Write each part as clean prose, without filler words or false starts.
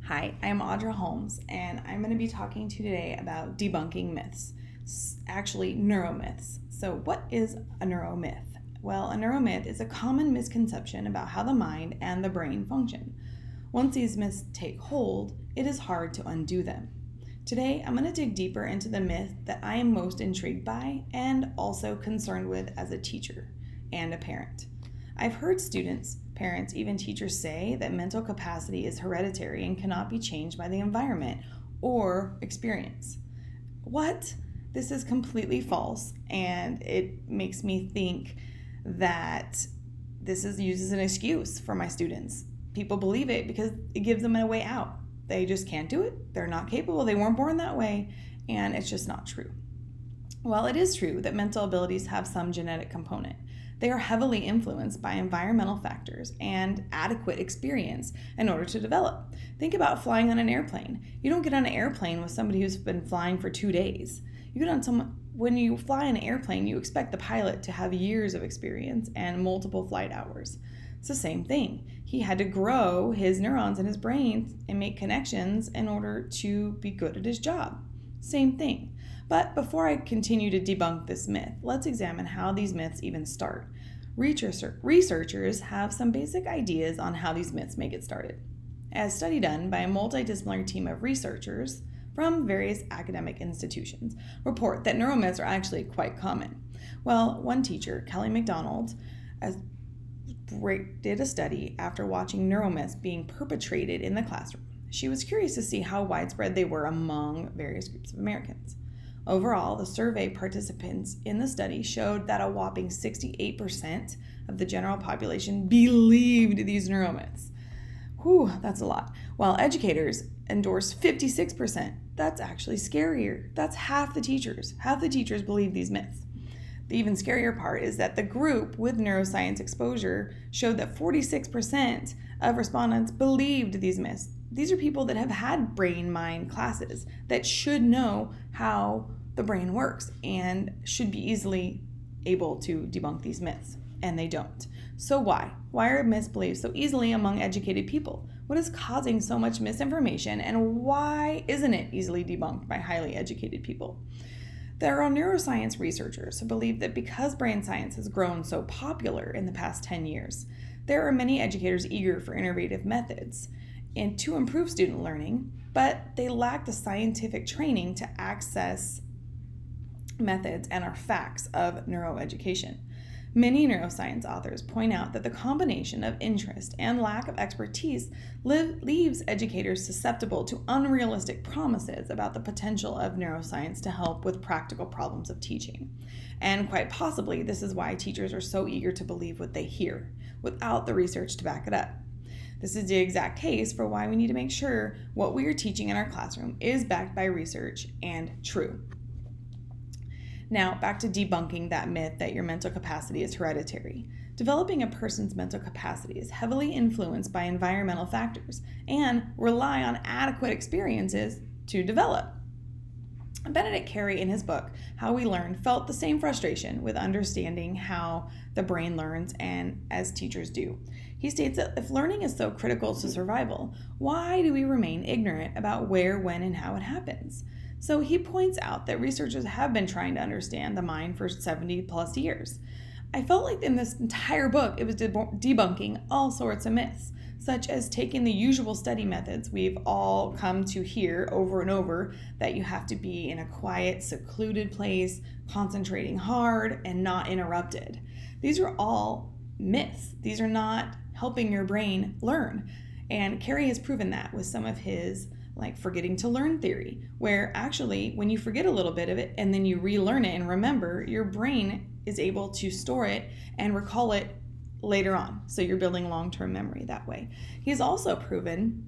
Hi, I'm Audra Holmes, and I'm going to be talking to you today about debunking myths, actually neuromyths. So what is a neuromyth? Well, a neuromyth is a common misconception about how the mind and the brain function. Once these myths take hold, it is hard to undo them. Today, I'm going to dig deeper into the myth that I am most intrigued by and also concerned with as a teacher and a parent. I've heard students, parents, even teachers say that mental capacity is hereditary and cannot be changed by the environment or experience. What? This is completely false, and it makes me think that this is used as an excuse for my students. People believe it because it gives them a way out. They just can't do it. They're not capable. They weren't born that way, and it's just not true. While it is true that mental abilities have some genetic component, they are heavily influenced by environmental factors and adequate experience in order to develop. Think about flying on an airplane. You don't get on an airplane with somebody who's been flying for 2 days. When you fly on an airplane, you expect the pilot to have years of experience and multiple flight hours. It's the same thing. He had to grow his neurons in his brain and make connections in order to be good at his job. Same thing. But before I continue to debunk this myth, let's examine how these myths even start. Researchers have some basic ideas on how these myths may get started. A study done by a multidisciplinary team of researchers from various academic institutions report that neuromyths are actually quite common. Well, one teacher, Kelly McDonald, did a study after watching neuromyths being perpetrated in the classroom. She was curious to see how widespread they were among various groups of Americans. Overall, the survey participants in the study showed that a whopping 68% of the general population believed these neuromyths. Whew, that's a lot. While educators endorsed 56%. That's actually scarier. That's half the teachers. Half the teachers believe these myths. The even scarier part is that the group with neuroscience exposure showed that 46% of respondents believed these myths. These are people that have had brain-mind classes that should know how the brain works and should be easily able to debunk these myths, and they don't. So why? Why are myths believed so easily among educated people? What is causing so much misinformation, and why isn't it easily debunked by highly educated people? There are neuroscience researchers who believe that because brain science has grown so popular in the past 10 years, there are many educators eager for innovative methods and to improve student learning, but they lack the scientific training to access methods and our facts of neuroeducation. Many neuroscience authors point out that the combination of interest and lack of expertise leaves educators susceptible to unrealistic promises about the potential of neuroscience to help with practical problems of teaching. And quite possibly, this is why teachers are so eager to believe what they hear, without the research to back it up. This is the exact case for why we need to make sure what we are teaching in our classroom is backed by research and true. Now, back to debunking that myth that your mental capacity is hereditary. Developing a person's mental capacity is heavily influenced by environmental factors and rely on adequate experiences to develop. Benedict Carey, in his book, How We Learn, felt the same frustration with understanding how the brain learns and as teachers do. He states that if learning is so critical to survival, why do we remain ignorant about where, when, and how it happens? So he points out that researchers have been trying to understand the mind for 70 plus years. I felt like in this entire book, it was debunking all sorts of myths, such as taking the usual study methods we've all come to hear over and over, that you have to be in a quiet, secluded place, concentrating hard, and not interrupted. These are all myths. These are not helping your brain learn. And Carey has proven that with some of his forgetting to learn theory, where actually when you forget a little bit of it and then you relearn it and remember, your brain is able to store it and recall it later on. So you're building long-term memory that way. He's also proven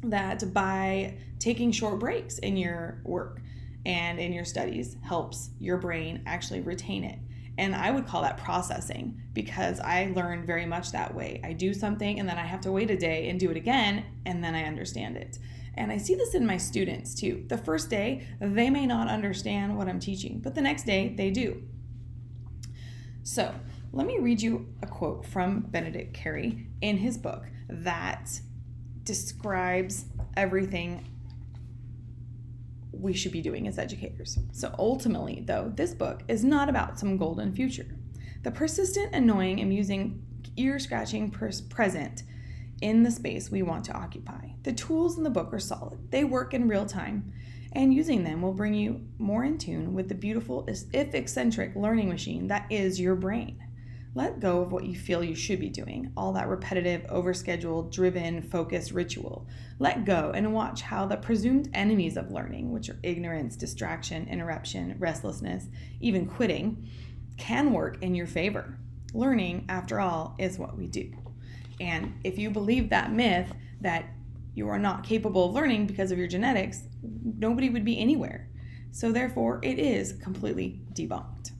that by taking short breaks in your work and in your studies helps your brain actually retain it. And I would call that processing, because I learn very much that way. I do something and then I have to wait a day and do it again, and then I understand it. And I see this in my students too. The first day, they may not understand what I'm teaching, but the next day they do. So let me read you a quote from Benedict Carey in his book that describes everything we should be doing as educators. So ultimately, though, this book is not about some golden future. The persistent, annoying, amusing, ear-scratching present in the space we want to occupy. The tools in the book are solid. They work in real time, and using them will bring you more in tune with the beautiful, if eccentric, learning machine that is your brain. Let go of what you feel you should be doing, all that repetitive, overscheduled, driven, focused ritual. Let go and watch how the presumed enemies of learning, which are ignorance, distraction, interruption, restlessness, even quitting, can work in your favor. Learning, after all, is what we do. And if you believe that myth that you are not capable of learning because of your genetics, nobody would be anywhere. So therefore, it is completely debunked.